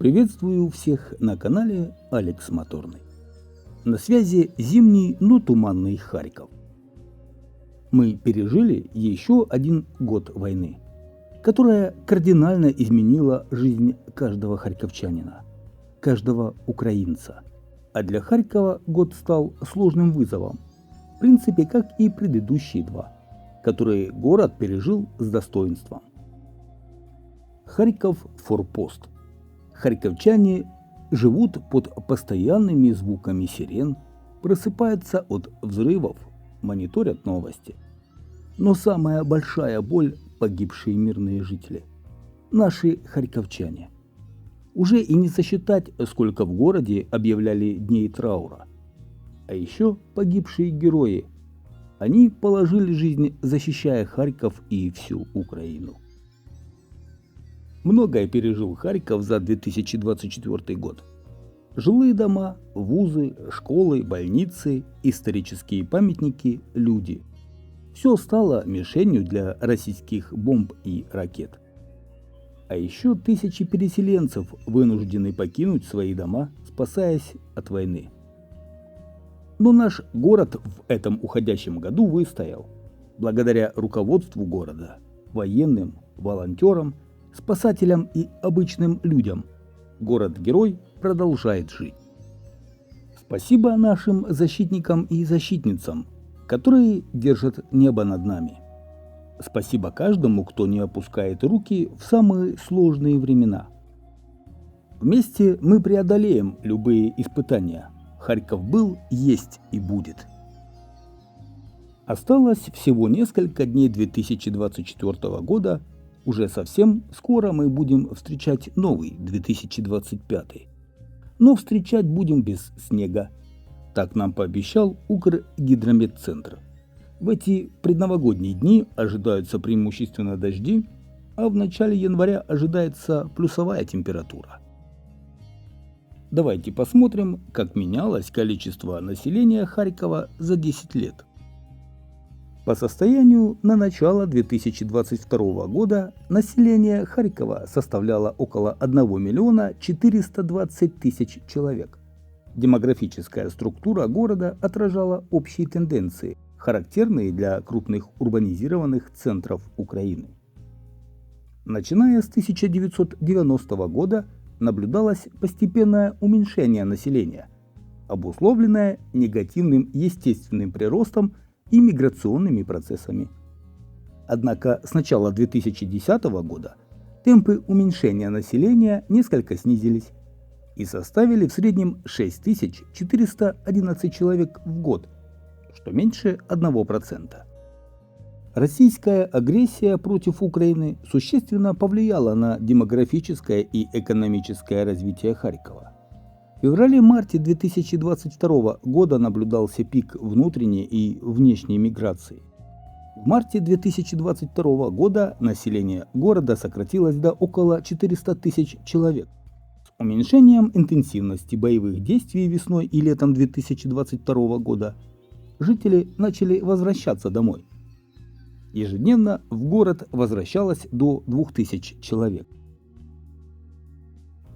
Приветствую всех на канале Алекс Моторный. На связи зимний, но туманный Харьков. Мы пережили еще один год войны, которая кардинально изменила жизнь каждого харьковчанина, каждого украинца. А для Харькова год стал сложным вызовом, в принципе, как и предыдущие два, которые город пережил с достоинством. Харьков – форпост. Харьковчане живут под постоянными звуками сирен, просыпаются от взрывов, мониторят новости. Но самая большая боль – погибшие мирные жители. Наши харьковчане. Уже и не сосчитать, сколько в городе объявляли дней траура. А еще погибшие герои. Они положили жизнь, защищая Харьков и всю Украину. Многое пережил Харьков за 2024 год. Жилые дома, вузы, школы, больницы, исторические памятники, люди. Все стало мишенью для российских бомб и ракет. А еще тысячи переселенцев вынуждены покинуть свои дома, спасаясь от войны. Но наш город в этом уходящем году выстоял. Благодаря руководству города, военным, волонтерам, спасателям и обычным людям. Город-герой продолжает жить. Спасибо нашим защитникам и защитницам, которые держат небо над нами. Спасибо каждому, кто не опускает руки в самые сложные времена. Вместе мы преодолеем любые испытания. Харьков был, есть и будет. Осталось всего несколько дней 2024 года. Уже совсем скоро мы будем встречать новый 2025. Но встречать будем без снега. Так нам пообещал Укргидрометцентр. В эти предновогодние дни ожидаются преимущественно дожди, а в начале января ожидается плюсовая температура. Давайте посмотрим, как менялось количество населения Харькова за 10 лет. По состоянию на начало 2022 года население Харькова составляло около 1 миллиона 420 тысяч человек. Демографическая структура города отражала общие тенденции, характерные для крупных урбанизированных центров Украины. Начиная с 1990 года наблюдалось постепенное уменьшение населения, обусловленное негативным естественным приростом и миграционными процессами. Однако с начала 2010 года темпы уменьшения населения несколько снизились и составили в среднем 6411 человек в год, что меньше 1%. Российская агрессия против Украины существенно повлияла на демографическое и экономическое развитие Харькова. В феврале-марте 2022 года наблюдался пик внутренней и внешней миграции. В марте 2022 года население города сократилось до около 400 тысяч человек. С уменьшением интенсивности боевых действий весной и летом 2022 года жители начали возвращаться домой. Ежедневно в город возвращалось до 2000 человек.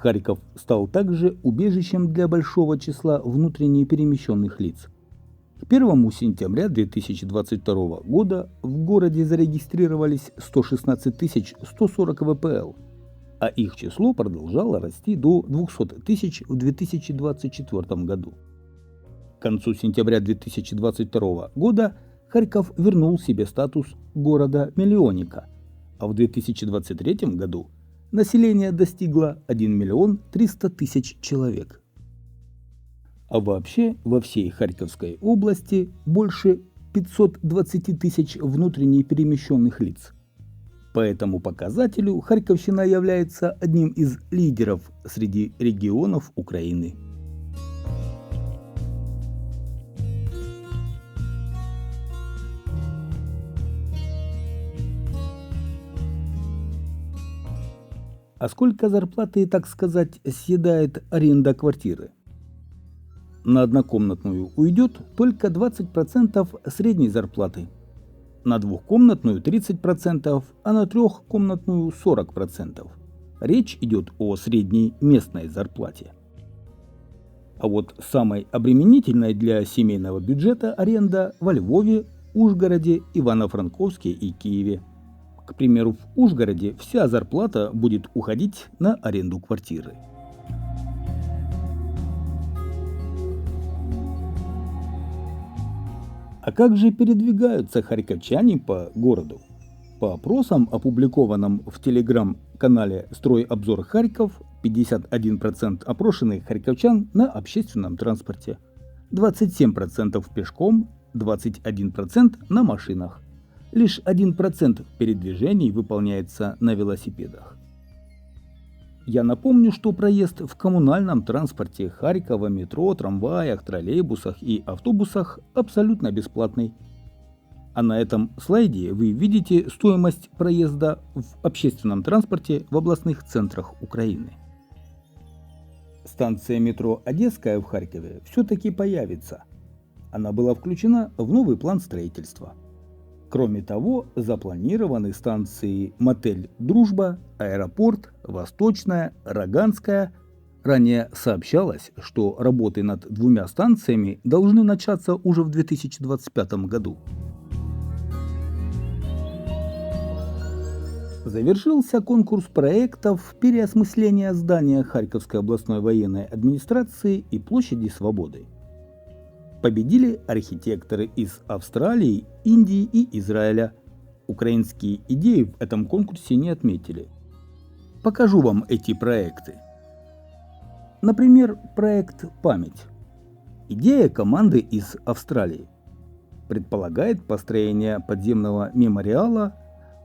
Харьков стал также убежищем для большого числа внутренне перемещенных лиц. К 1 сентября 2022 года в городе зарегистрировались 116 140 ВПЛ, а их число продолжало расти до 200 тысяч в 2024 году. К концу сентября 2022 года Харьков вернул себе статус города-миллионника, а в 2023 году население достигло 1 миллион 300 тысяч человек. А вообще во всей Харьковской области больше 520 тысяч внутренне перемещенных лиц. По этому показателю Харьковщина является одним из лидеров среди регионов Украины. А сколько зарплаты, так сказать, съедает аренда квартиры? На однокомнатную уйдет только 20% средней зарплаты, на двухкомнатную 30%, а на трехкомнатную 40%. Речь идет о средней местной зарплате. А вот самой обременительной для семейного бюджета аренда во Львове, Ужгороде, Ивано-Франковске и Киеве. К примеру, в Ужгороде вся зарплата будет уходить на аренду квартиры. А как же передвигаются харьковчане по городу? По опросам, опубликованным в телеграм-канале «Стройобзор Харьков», 51% опрошенных харьковчан на общественном транспорте, 27% пешком, 21% на машинах. Лишь 1% передвижений выполняется на велосипедах. Я напомню, что проезд в коммунальном транспорте Харькова, метро, трамваях, троллейбусах и автобусах абсолютно бесплатный. А на этом слайде вы видите стоимость проезда в общественном транспорте в областных центрах Украины. Станция метро Одесская в Харькове все-таки появится. Она была включена в новый план строительства. Кроме того, запланированы станции Мотель Дружба, Аэропорт, Восточная, Роганская. Ранее сообщалось, что работы над двумя станциями должны начаться уже в 2025 году. Завершился конкурс проектов переосмысления здания Харьковской областной военной администрации и площади Свободы. Победили архитекторы из Австралии, Индии и Израиля. Украинские идеи в этом конкурсе не отметили. Покажу вам эти проекты. Например, проект «Память». Идея команды из Австралии. Предполагает построение подземного мемориала,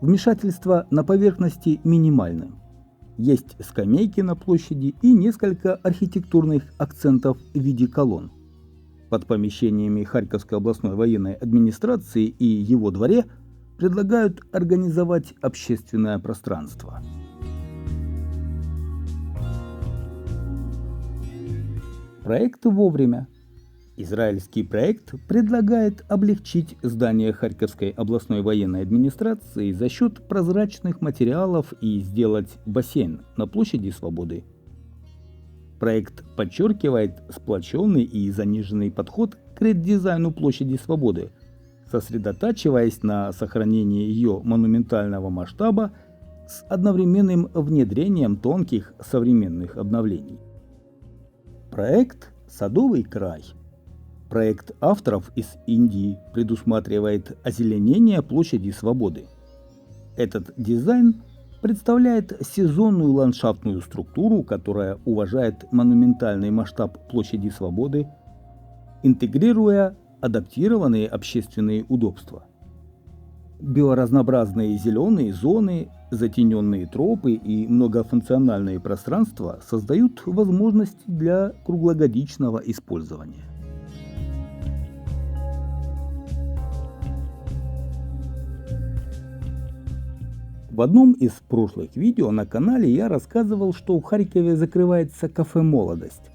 вмешательство на поверхности минимальное. Есть скамейки на площади и несколько архитектурных акцентов в виде колонн. Под помещениями Харьковской областной военной администрации и его дворе предлагают организовать общественное пространство. Проект «Вовремя». Израильский проект предлагает облегчить здание Харьковской областной военной администрации за счет прозрачных материалов и сделать бассейн на площади Свободы. Проект подчеркивает сплоченный и заниженный подход к редизайну площади Свободы, сосредотачиваясь на сохранении ее монументального масштаба с одновременным внедрением тонких современных обновлений. Проект «Садовый край». Проект авторов из Индии предусматривает озеленение площади Свободы. Этот дизайн представляет сезонную ландшафтную структуру, которая уважает монументальный масштаб площади Свободы, интегрируя адаптированные общественные удобства. Биоразнообразные зеленые зоны, затененные тропы и многофункциональные пространства создают возможности для круглогодичного использования. В одном из прошлых видео на канале я рассказывал, что в Харькове закрывается кафе «Молодость».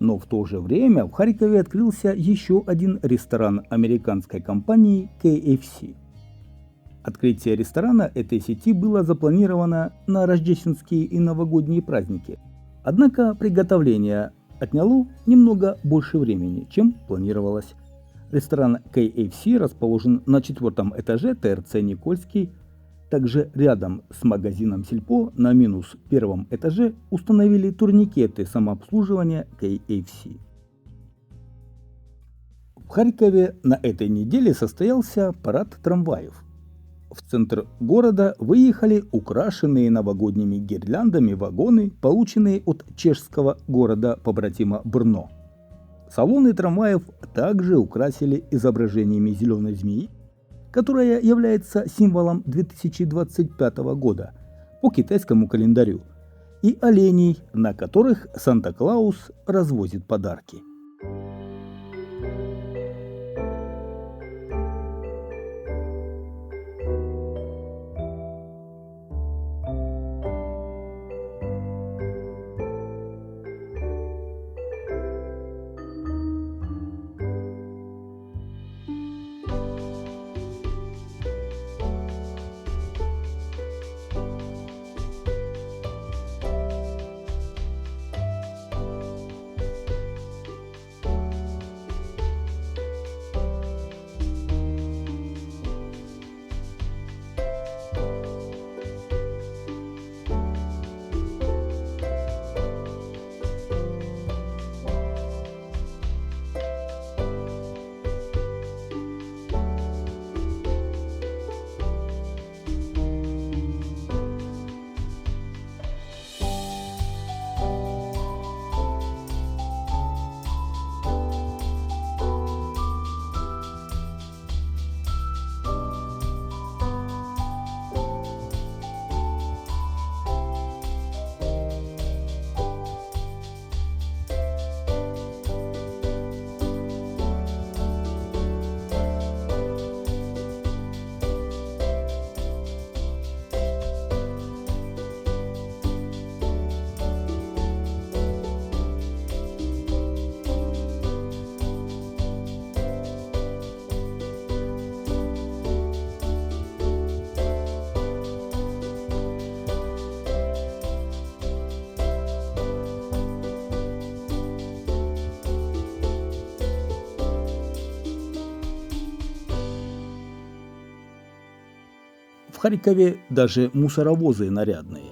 Но в то же время в Харькове открылся еще один ресторан американской компании KFC. Открытие ресторана этой сети было запланировано на рождественские и новогодние праздники. Однако приготовление отняло немного больше времени, чем планировалось. Ресторан KFC расположен на 4-м этаже ТРЦ «Никольский». Также рядом с магазином Сельпо на -1 этаже установили турникеты самообслуживания KFC. В Харькове на этой неделе состоялся парад трамваев. В центр города выехали украшенные новогодними гирляндами вагоны, полученные от чешского города-побратима Брно. Салоны трамваев также украсили изображениями зеленой змеи, которая является символом 2025 года по китайскому календарю, и оленей, на которых Санта-Клаус развозит подарки. Харькове даже мусоровозы нарядные.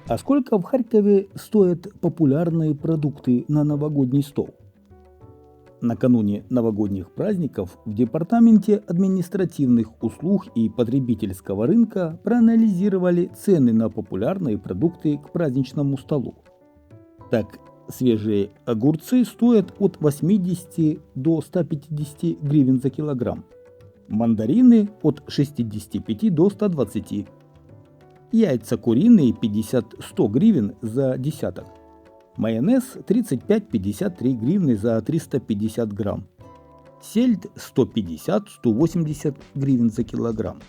А сколько в Харькове стоят популярные продукты на новогодний стол? Накануне новогодних праздников в Департаменте административных услуг и потребительского рынка проанализировали цены на популярные продукты к праздничному столу. Так, свежие огурцы стоят от 80 до 150 гривен за килограмм, мандарины от 65 до 120, яйца куриные 50-100 гривен за десяток, майонез 35-53 гривны за 350 грамм, сельдь 150-180 гривен за килограмм,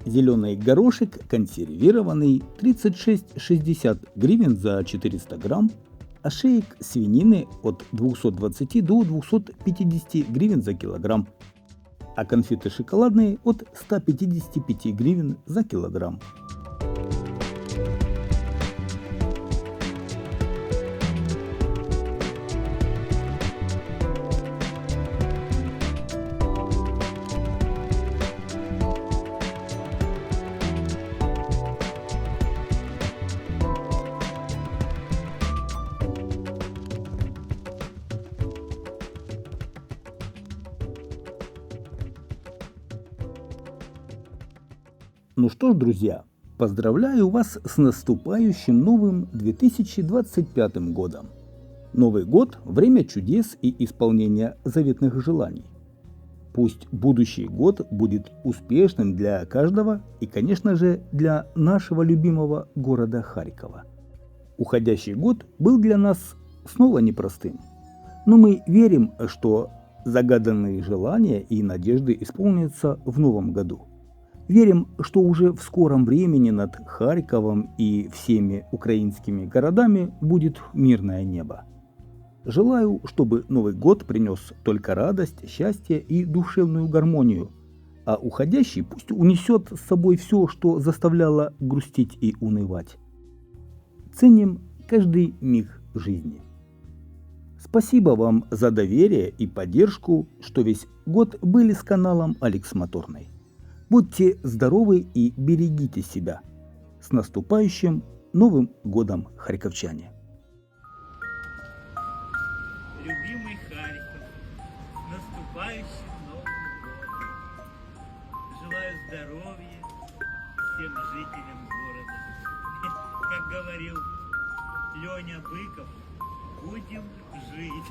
зеленый горошек консервированный 36-60 гривен за 400 грамм, ошеек свинины от 220 до 250 гривен за килограмм, а конфеты шоколадные от 155 гривен за килограмм. Ну что ж, друзья, поздравляю вас с наступающим новым 2025 годом. Новый год – время чудес и исполнения заветных желаний. Пусть будущий год будет успешным для каждого и, конечно же, для нашего любимого города Харькова. Уходящий год был для нас снова непростым, но мы верим, что загаданные желания и надежды исполнятся в новом году. Верим, что уже в скором времени над Харьковом и всеми украинскими городами будет мирное небо. Желаю, чтобы Новый год принес только радость, счастье и душевную гармонию, а уходящий пусть унесет с собой все, что заставляло грустить и унывать. Ценим каждый миг жизни. Спасибо вам за доверие и поддержку, что весь год были с каналом Алекс Моторный. Будьте здоровы и берегите себя. С наступающим Новым годом, харьковчане! Любимый Харьков, с наступающим Новым годом! Желаю здоровья всем жителям города. Как говорил Леня Быков, будем жить.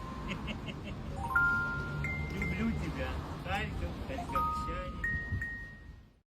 Люблю тебя, Харьков, харьковчане.